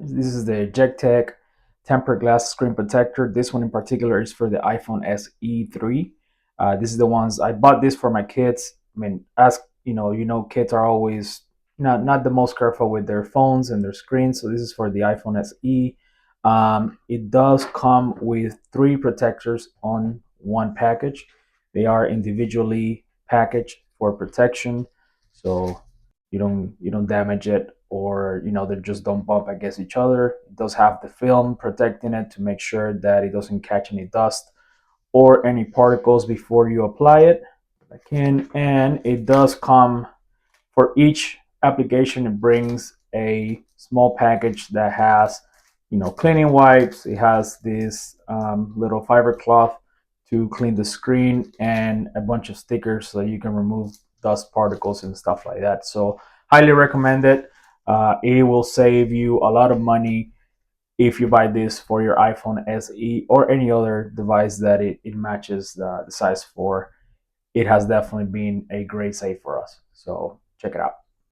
This is the JETech tempered glass screen protector. This one in particular is for the iPhone SE 3. This is the ones I bought this for my kids. I mean, as kids are always not the most careful with their phones and their screens. So this is for the iPhone SE. It does come with three protectors on one package. They are individually packaged for protection, so you don't damage it, or they just don't bump against each other. It does have the film protecting it to make sure that it doesn't catch any dust or any particles before you apply it. And it does come for each application. It brings a small package that has cleaning wipes. It has this little fiber cloth to clean the screen, and a bunch of stickers so you can remove dust particles and stuff like that. So highly recommend it. It will save you a lot of money if you buy this for your iPhone SE or any other device that it matches the size for. It has definitely been a great save for us. So check it out.